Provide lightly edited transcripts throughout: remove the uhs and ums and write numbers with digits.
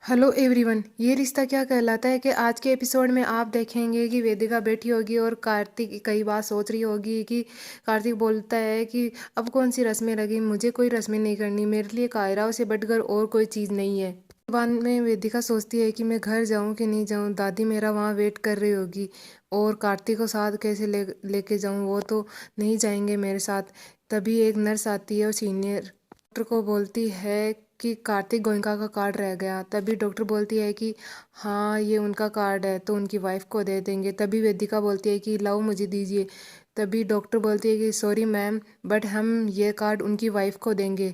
Hello everyone, ये रिश्ता क्या कहलाता है कि आज के एपिसोड में आप देखेंगे कि वेदिका बैठी होगी और कार्तिक कई बार सोच रही होगी कि कार्तिक बोलता है कि अब कौन सी रस्में लगी, मुझे कोई रस्में नहीं करनी, मेरे लिए कायराओं से बढ़कर और कोई चीज़ नहीं है। बाद में वेदिका सोचती है कि मैं घर जाऊं कि नहीं जाऊं, दादी मेरा वहाँ वेट कर रही होगी और कार्तिक को साथ कैसे लेके जाऊं, वो तो नहीं जाएंगे मेरे साथ। तभी एक नर्स आती है और सीनियर डॉक्टर को बोलती है कि कार्तिक गोयनका का कार्ड रह गया। तभी डॉक्टर बोलती है कि हाँ ये उनका कार्ड है तो उनकी वाइफ को दे देंगे। तभी वेदिका बोलती है कि लाओ मुझे दीजिए। तभी डॉक्टर बोलती है कि सॉरी मैम, बट हम ये कार्ड उनकी वाइफ को देंगे।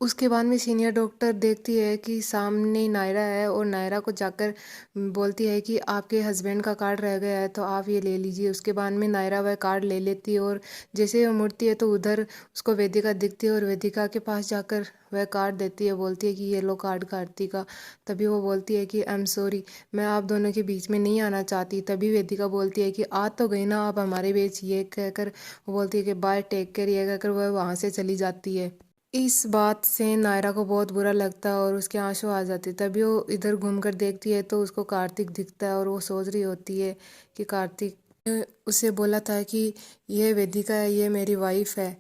उसके बाद में सीनियर डॉक्टर देखती है कि सामने नायरा है और नायरा को जाकर बोलती है कि आपके हस्बैंड का कार्ड रह गया है तो आप ये ले लीजिए। उसके बाद में नायरा वह कार्ड ले लेती है और जैसे वो मुड़ती है तो उधर उसको वेदिका दिखती है और वेदिका के पास जाकर वह कार्ड देती है, बोलती है कि ये लो कार्ड कार्तिक का। तभी वो बोलती है कि आई एम सॉरी, मैं आप दोनों के बीच में नहीं आना चाहती। तभी वेदिका बोलती है कि आ तो गई ना आप हमारे बीच, ये कहकर वो बोलती है कि बाय टेक केयर, ये कहकर वह वहाँ से चली जाती है। इस बात से नायरा को बहुत बुरा लगता है और उसके आंसू आ जाते। तभी वो इधर घूमकर देखती है तो उसको कार्तिक दिखता है और वो सोच रही होती है कि कार्तिक ने उसे बोला था कि यह वेदिका है, ये मेरी वाइफ है।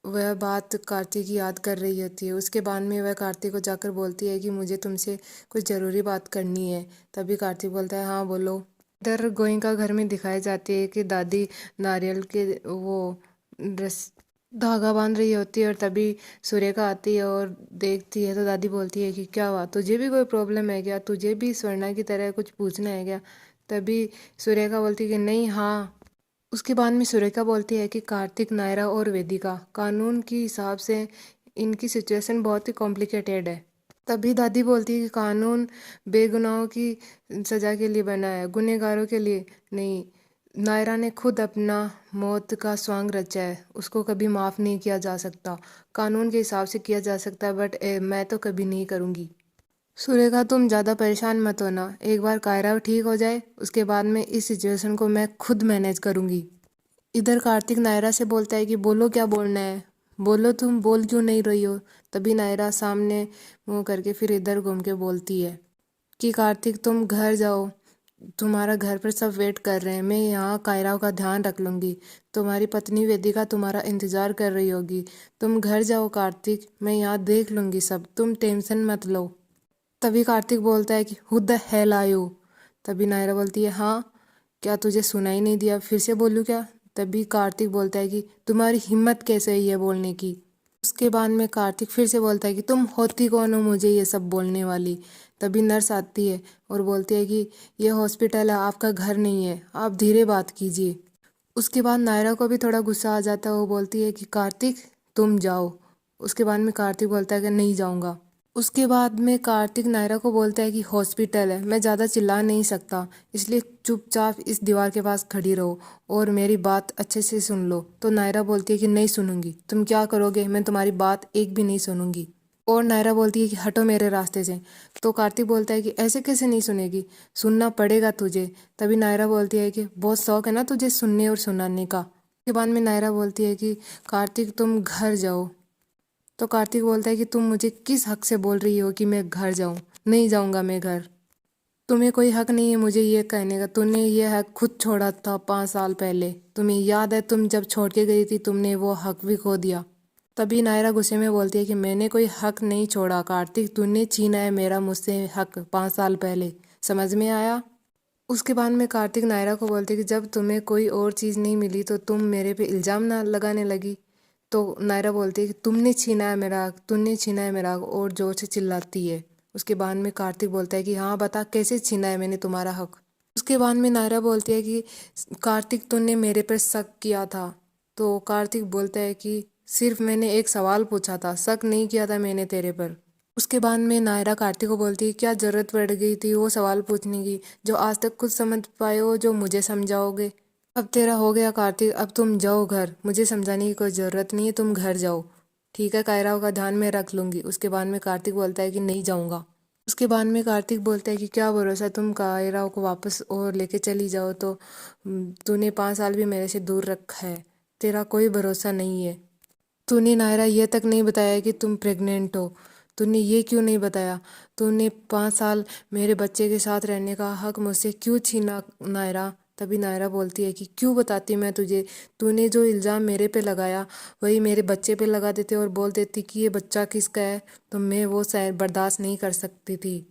वह बात कार्तिक की याद कर रही होती है। उसके बाद में वह कार्तिक को जाकर बोलती है कि मुझे तुमसे कुछ ज़रूरी बात करनी है। तभी कार्तिक बोलता है हाँ बोलो। इधर गोयनका घर में दिखाई जाती है कि दादी नारियल के वो रस धागा बांध रही होती है और तभी सुरेखा आती है और देखती है तो दादी बोलती है कि क्या हुआ, तुझे भी कोई प्रॉब्लम है क्या, तुझे भी स्वर्णा की तरह कुछ पूछना है क्या। तभी सुरेखा बोलती है कि नहीं हाँ। उसके बाद में सुरेखा बोलती है कि कार्तिक, नायरा और वेदिका, कानून के हिसाब से इनकी सिचुएशन बहुत ही कॉम्प्लिकेटेड है। तभी दादी बोलती है कि कानून बेगुनाहों की सजा के लिए बना है, गुनहगारों के लिए नहीं। नायरा ने खुद अपना मौत का स्वांग रचा है, उसको कभी माफ़ नहीं किया जा सकता। कानून के हिसाब से किया जा सकता है बट मैं तो कभी नहीं करूँगी। सुरेखा तुम ज़्यादा परेशान मत होना, एक बार कायरा ठीक हो जाए उसके बाद में इस सिचुएशन को मैं खुद मैनेज करूँगी। इधर कार्तिक नायरा से बोलता है कि बोलो क्या बोलना है, बोलो तुम बोल क्यों नहीं रही हो। तभी नायरा सामने मुंह करके फिर इधर घूम के बोलती है कि कार्तिक तुम घर जाओ, तुम्हारा घर पर सब वेट कर रहे हैं, मैं यहाँ कायरा का ध्यान रख लूँगी, तुम्हारी पत्नी वेदिका तुम्हारा इंतज़ार कर रही होगी, तुम घर जाओ कार्तिक, मैं यहाँ देख लूँगी सब, तुम टेंशन मत लो। तभी कार्तिक बोलता है कि who the hell are you. तभी नायरा बोलती है हाँ, क्या तुझे सुनाई नहीं दिया, फिर से बोलूँ क्या। तभी कार्तिक बोलता है कि तुम्हारी हिम्मत कैसे है ये बोलने की। उसके बाद में कार्तिक फिर से बोलता है कि तुम होती कौन हो मुझे ये सब बोलने वाली। तभी नर्स आती है और बोलती है कि ये हॉस्पिटल है, आपका घर नहीं है, आप धीरे बात कीजिए। उसके बाद नायरा को भी थोड़ा गुस्सा आ जाता है, वो बोलती है कि कार्तिक तुम जाओ। उसके बाद में कार्तिक बोलता है कि नहीं जाऊँगा। उसके बाद में कार्तिक नायरा को बोलता है कि हॉस्पिटल है, मैं ज़्यादा चिल्ला नहीं सकता, इसलिए चुपचाप इस दीवार के पास खड़ी रहो और मेरी बात अच्छे से सुन लो। तो नायरा बोलती है कि नहीं सुनूंगी, तुम क्या करोगे, मैं तुम्हारी बात एक भी नहीं सुनूंगी। और नायरा बोलती है कि हटो मेरे रास्ते से। तो कार्तिक बोलता है कि ऐसे कैसे नहीं सुनेगी, सुनना पड़ेगा तुझे। तभी नायरा बोलती है कि बहुत शौक है ना तुझे सुनने और सुनाने का। उसके बाद में नायरा बोलती है कि कार्तिक तुम घर जाओ। तो कार्तिक बोलता है कि तुम मुझे किस हक से बोल रही हो कि मैं घर जाऊं, नहीं जाऊंगा मैं घर। तुम्हें कोई हक नहीं है मुझे ये कहने का, तुमने ये हक खुद छोड़ा था 5 साल पहले, तुम्हें याद है तुम जब छोड़ के गई थी तुमने वो हक भी खो दिया। तभी नायरा गुस्से में बोलती है कि मैंने कोई हक नहीं छोड़ा कार्तिक, तूने छीना है मेरा मुझसे हक 5 साल पहले, समझ में आया। उसके बाद में कार्तिक नायरा को बोलते कि जब तुम्हें कोई और चीज़ नहीं मिली तो तुम मेरे पे इल्ज़ाम ना लगाने लगी। तो नायरा बोलती है कि तुमने छीना है मेरा हक, तुमने छीना है मेरा हक, और जोर से चिल्लाती है। उसके बाद में कार्तिक बोलता है कि हाँ बता कैसे छीना है मैंने तुम्हारा हक। उसके बाद में नायरा बोलती है कि कार्तिक तुमने मेरे पर शक किया था। तो कार्तिक बोलता है कि सिर्फ मैंने एक सवाल पूछा था, शक नहीं किया था मैंने तेरे पर। उसके बाद में नायरा कार्तिक को बोलती है क्या ज़रूरत पड़ गई थी वो सवाल पूछने की, जो आज तक खुद समझ पाए हो, जो मुझे समझाओगे। अब तेरा हो गया कार्तिक, अब तुम जाओ घर, मुझे समझाने की कोई ज़रूरत नहीं है, तुम घर जाओ। ठीक है, कायराओं का ध्यान में रख लूँगी। उसके बाद में कार्तिक बोलता है कि नहीं जाऊँगा। उसके बाद में कार्तिक बोलता है कि क्या भरोसा तुम कायराओं को वापस और लेके चली जाओ तो तूने 5 साल भी मेरे से दूर रखा है, तेरा कोई भरोसा नहीं है। तूने नायरा ये तक नहीं बताया कि तुम प्रेग्नेंट हो, तूने ये क्यों नहीं बताया? तूने 5 साल मेरे बच्चे के साथ रहने का हक मुझसे क्यों छीना नायरा? तभी नायरा बोलती है कि क्यों बताती मैं तुझे? तूने जो इल्ज़ाम मेरे पे लगाया वही मेरे बच्चे पे लगा देते और बोल देती कि ये बच्चा किसका है, तो मैं वो शायद बर्दाश्त नहीं कर सकती थी।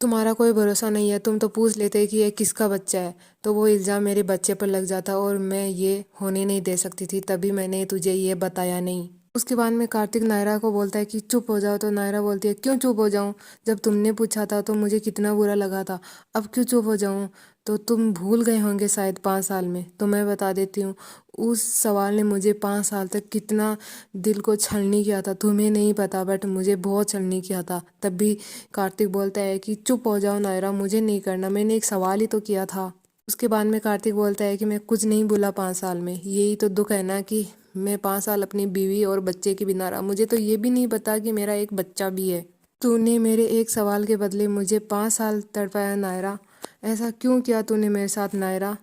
तुम्हारा कोई भरोसा नहीं है, तुम तो पूछ लेते कि ये किसका बच्चा है, तो वो इल्ज़ाम मेरे बच्चे पर लग जाता और मैं ये होने नहीं दे सकती थी, तभी मैंने तुझे ये बताया नहीं। उसके बाद में कार्तिक नायरा को बोलता है कि चुप हो जाओ, तो नायरा बोलती है क्यों चुप हो जाऊं? जब तुमने पूछा था तो मुझे कितना बुरा लगा था, अब क्यों चुप हो जाऊं? तो तुम भूल गए होंगे शायद 5 साल में, तो मैं बता देती हूँ। उस सवाल ने मुझे 5 साल तक कितना दिल को छलनी किया था, तुम्हें नहीं पता, बट मुझे बहुत छलनी किया था। तब भी कार्तिक बोलता है कि चुप हो जाओ नायरा, मुझे नहीं करना, मैंने एक सवाल ही तो किया था। उसके बाद में कार्तिक बोलता है कि मैं कुछ नहीं बोला 5 साल में, यही तो दुख है ना कि मैं 5 साल अपनी बीवी और बच्चे के बिना रहा, मुझे तो ये भी नहीं पता कि मेरा एक बच्चा भी है। तूने मेरे एक सवाल के बदले मुझे 5 साल तड़पाया नायरा, ऐसा क्यों किया तूने मेरे साथ नायरा?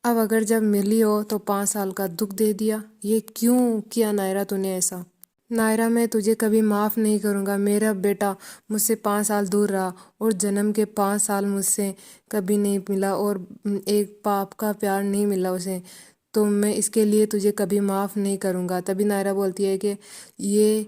अब अगर जब मिली हो तो 5 साल का दुख दे दिया, ये क्यों किया नायरा तूने ऐसा? नायरा मैं तुझे कभी माफ़ नहीं करूँगा, मेरा बेटा मुझसे 5 साल दूर रहा और जन्म के 5 साल मुझसे कभी नहीं मिला और एक बाप का प्यार नहीं मिला उसे, तो मैं इसके लिए तुझे कभी माफ़ नहीं करूँगा। तभी नायरा बोलती है कि ये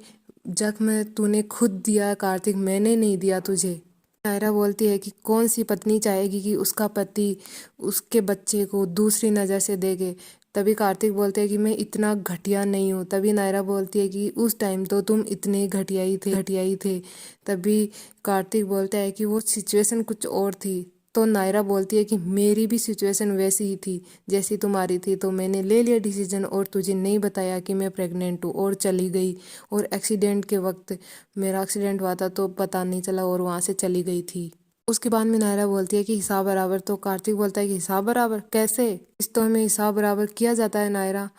जख्म तूने खुद दिया कार्तिक, मैंने नहीं दिया तुझे। नायरा बोलती है कि कौन सी पत्नी चाहेगी कि उसका पति उसके बच्चे को दूसरी नज़र से देखे? तभी कार्तिक बोलते हैं कि मैं इतना घटिया नहीं हूँ। तभी नायरा बोलती है कि उस टाइम तो तुम इतने घटिया ही थे। तभी कार्तिक बोलता है कि वो सिचुएशन कुछ और थी। तो नायरा बोलती है कि मेरी भी सिचुएशन वैसी ही थी जैसी तुम्हारी थी, तो मैंने ले लिया डिसीजन और तुझे नहीं बताया कि मैं प्रेग्नेंट हूँ और चली गई। और एक्सीडेंट के वक्त मेरा एक्सीडेंट हुआ था तो पता नहीं चला और वहाँ से चली गई थी। उसके बाद में नायरा बोलती है कि हिसाब बराबर, तो कार्तिक बोलता है कि हिसाब बराबर कैसे? रिश्तों में हिसाब बराबर किया जाता है नायरा।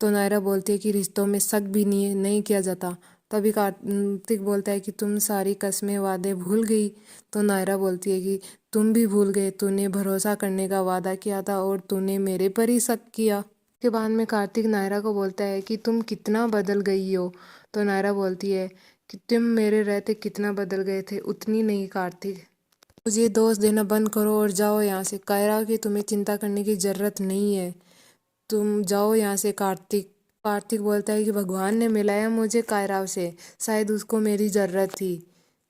तो नायरा बोलती है कि रिश्तों में शक भी नहीं किया जाता। तभी कार्तिक बोलता है कि तुम सारी कस्में वादे भूल गई। तो नायरा बोलती है कि तुम भी भूल गए, तूने भरोसा करने का वादा किया था और तूने मेरे पर ही शक किया। के बाद में कार्तिक नायरा को बोलता है कि तुम कितना बदल गई हो। तो नायरा बोलती है कि तुम मेरे रहते कितना बदल गए थे, उतनी नहीं कार्तिक। मुझे दोष देना बंद करो और जाओ यहाँ से। कायरा की तुम्हें चिंता करने की ज़रूरत नहीं है, तुम जाओ यहाँ से कार्तिक। कार्तिक बोलता है कि भगवान ने मिलाया मुझे कायरा से, शायद उसको मेरी ज़रूरत थी।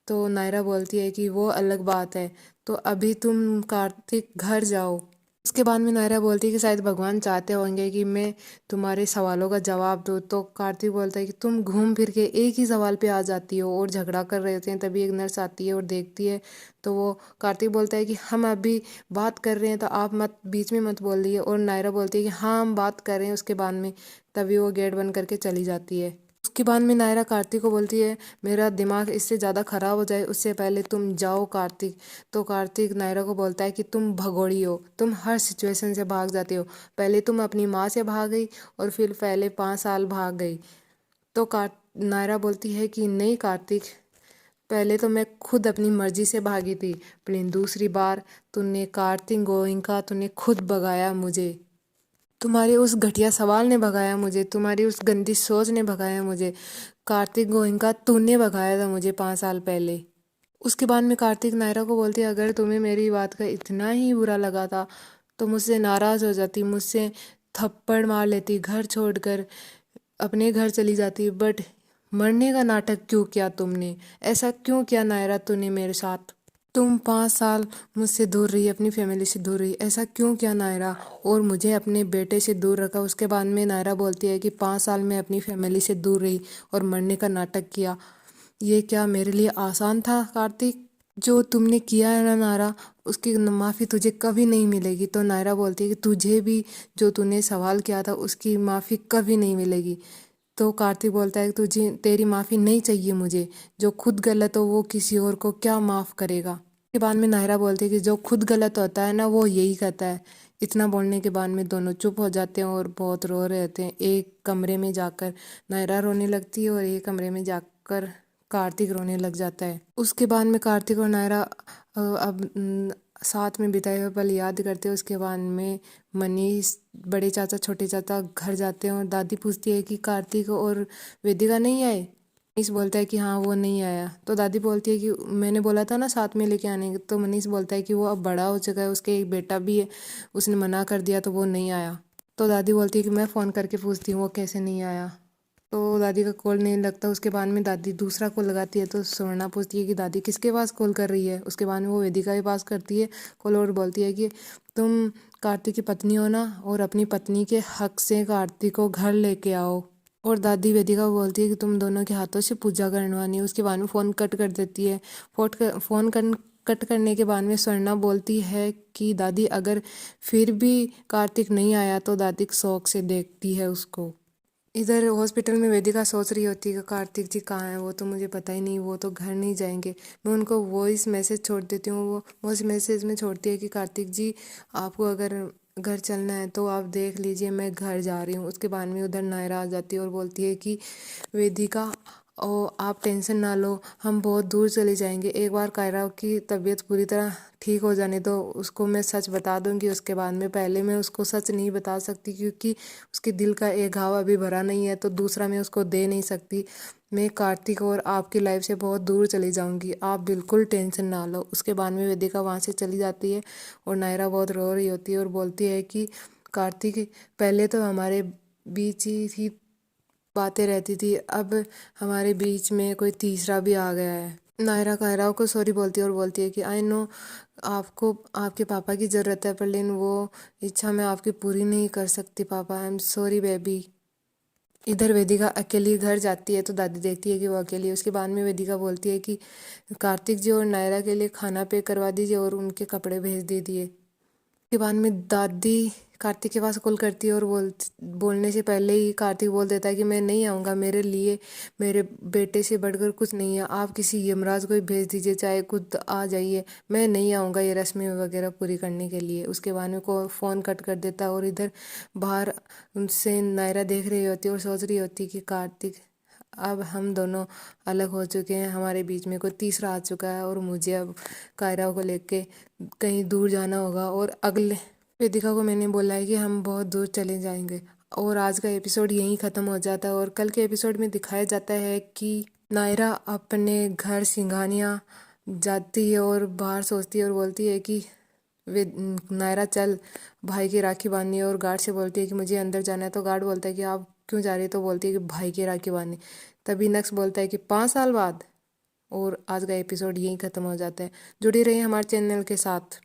तो नायरा बोलती है कि वो अलग बात है, तो अभी तुम कार्तिक घर जाओ। उसके बाद में नायरा बोलती है कि शायद भगवान चाहते होंगे कि मैं तुम्हारे सवालों का जवाब दूँ। तो कार्तिक बोलता है कि तुम घूम फिर के एक ही सवाल पे आ जाती हो और झगड़ा कर रहे होते हैं। तभी एक नर्स आती है और देखती है, तो वो कार्तिक बोलता है कि हम अभी बात कर रहे हैं तो आप मत बीच में मत बोल दिए। और नायरा बोलती है कि हाँ हम बात कर रहे हैं। उसके बाद में तभी वो गेट बंद करके चली जाती है। उसके बाद में नायरा कार्तिक को बोलती है मेरा दिमाग इससे ज़्यादा ख़राब हो जाए उससे पहले तुम जाओ कार्तिक। तो कार्तिक नायरा को बोलता है कि तुम भगोड़ी हो, तुम हर सिचुएशन से भाग जाते हो। पहले तुम अपनी माँ से भाग गई और फिर पहले 5 साल भाग गई। तो नायरा बोलती है कि नहीं कार्तिक, पहले तो मैं खुद अपनी मर्जी से भागी थी, लेकिन दूसरी बार तूने कार्तिक गोइंका तूने खुद भगाया मुझे। तुम्हारे उस घटिया सवाल ने भगाया मुझे, तुम्हारी उस गंदी सोच ने भगाया मुझे। कार्तिक गोइंका तूने भगाया था मुझे 5 साल पहले। उसके बाद में कार्तिक नायरा को बोलती है अगर तुम्हें मेरी बात का इतना ही बुरा लगा था तो मुझसे नाराज़ हो जाती, मुझसे थप्पड़ मार लेती, घर छोड़कर अपने घर चली जाती, बट मरने का नाटक क्यों किया तुमने? ऐसा क्यों किया नायरा तूने मेरे साथ? तुम 5 साल मुझसे दूर रही, अपनी फैमिली से दूर रही, ऐसा क्यों किया नायरा? और मुझे अपने बेटे से दूर रखा। उसके बाद में नायरा बोलती है कि 5 साल में अपनी फैमिली से दूर रही और मरने का नाटक किया, ये क्या मेरे लिए आसान था कार्तिक? जो तुमने किया है ना नायरा, उसकी माफ़ी तुझे कभी नहीं मिलेगी। तो नायरा बोलती है कि तुझे भी जो तूने सवाल किया था उसकी माफ़ी कभी नहीं मिलेगी। तो कार्तिक बोलता है कि तुझे तेरी माफ़ी नहीं चाहिए मुझे, जो खुद गलत हो वो किसी और को क्या माफ़ करेगा। के बाद में नायरा बोलती है कि जो खुद गलत होता है ना वो यही कहता है। इतना बोलने के बाद में दोनों चुप हो जाते हैं और बहुत रो रहे होते हैं। एक कमरे में जाकर नायरा रोने लगती है और एक कमरे में जाकर कार्तिक रोने लग जाता है। उसके बाद में कार्तिक और नायरा अब साथ में बिताए हुए पल याद करते हैं। उसके बाद में मनीष, बड़े चाचा, छोटे चाचा घर जाते हैं और दादी पूछती है कि कार्तिक और वेदिका नहीं आए। मनीष बोलता है कि हाँ वो नहीं आया। तो दादी बोलती है कि मैंने बोला था ना साथ में लेके आने। तो मनीष बोलता है कि वो अब बड़ा हो चुका है, उसके एक बेटा भी है, उसने मना कर दिया तो वो नहीं आया। तो दादी बोलती है कि मैं फ़ोन करके पूछती हूँ वो कैसे नहीं आया। तो दादी का कॉल नहीं लगता। उसके बाद में दादी दूसरा कॉल लगाती है तो स्वर्णा पूछती है कि दादी किसके पास कॉल कर रही है। उसके बाद में वो वेदिका के पास करती है कॉल और बोलती है कि तुम कार्तिक की पत्नी हो ना, और अपनी पत्नी के हक से कार्तिक को घर लेके आओ। और दादी वेदिका को बोलती है कि तुम दोनों के हाथों से पूजा करवानी है। उसके बाद में फ़ोन कट कर देती है। फ़ोन कट करने के बाद में स्वर्णा बोलती है कि दादी अगर फिर भी कार्तिक नहीं आया तो दादी शौक से देखती है उसको। इधर हॉस्पिटल में वेदिका सोच रही होती है कि कार्तिक जी कहाँ हैं, वो तो मुझे पता ही नहीं, वो तो घर नहीं जाएंगे। मैं उनको वॉइस मैसेज छोड़ देती हूँ। वो वॉइस मैसेज में छोड़ती है कि कार्तिक जी आपको अगर घर चलना है तो आप देख लीजिए, मैं घर जा रही हूँ। उसके बाद में उधर नायरा आ जाती है और बोलती है कि वेदिका ओ आप टेंशन ना लो, हम बहुत दूर चले जाएंगे। एक बार कायरा की तबीयत पूरी तरह ठीक हो जाने तो उसको मैं सच बता दूंगी। उसके बाद में पहले मैं उसको सच नहीं बता सकती क्योंकि उसके दिल का एक घाव अभी भरा नहीं है, तो दूसरा मैं उसको दे नहीं सकती। मैं कार्तिक और आपकी लाइफ से बहुत दूर चली जाऊंगी, आप बिल्कुल टेंशन ना लो। उसके बाद में वेदिका वहाँ से चली जाती है और नायरा बहुत रो रही होती है और बोलती है कि कार्तिक पहले तो हमारे बीच ही बातें रहती थी, अब हमारे बीच में कोई तीसरा भी आ गया है। नायरा कायरा को सॉरी बोलती है और बोलती है कि आई नो आपको आपके पापा की ज़रूरत है, पर लेकिन वो इच्छा मैं आपकी पूरी नहीं कर सकती पापा, आई एम सॉरी बेबी। इधर वेदिका अकेली घर जाती है तो दादी देखती है कि वो अकेली है। उसके बाद में वेदिका बोलती है कि कार्तिक जी और नायरा के लिए खाना पे करवा दीजिए और उनके कपड़े भेज दीजिए। के बाद में दादी कार्तिक के पास कॉल करती है और बोलने से पहले ही कार्तिक बोल देता है कि मैं नहीं आऊँगा, मेरे लिए मेरे बेटे से बढ़कर कुछ नहीं है, आप किसी यमराज को ही भेज दीजिए, चाहे खुद आ जाइए, मैं नहीं आऊँगा ये रस्में वगैरह पूरी करने के लिए। उसके बाद में को फ़ोन कट कर देता है और इधर बाहर उनसे नायरा देख रही होती है और सोच रही होती कि कार्तिक अब हम दोनों अलग हो चुके हैं, हमारे बीच में कोई तीसरा आ चुका है और मुझे अब कायरा को लेके कहीं दूर जाना होगा। और अगले वेदिका को मैंने बोला है कि हम बहुत दूर चले जाएंगे। और आज का एपिसोड यहीं ख़त्म हो जाता है और कल के एपिसोड में दिखाया जाता है कि नायरा अपने घर सिंघानिया जाती है और बाहर सोचती है और बोलती है कि वे नायरा चल भाई की राखी बांधनी है, और गार्ड से बोलती है कि मुझे अंदर जाना है। तो गार्ड बोलता है कि आप क्यों जा रही है, तो बोलती है कि भाई की राखी बांधनी। तभी नक्स बोलता है कि 5 साल बाद। और आज का एपिसोड यहीं ख़त्म हो जाता है। जुड़े रहिए हमारे चैनल के साथ।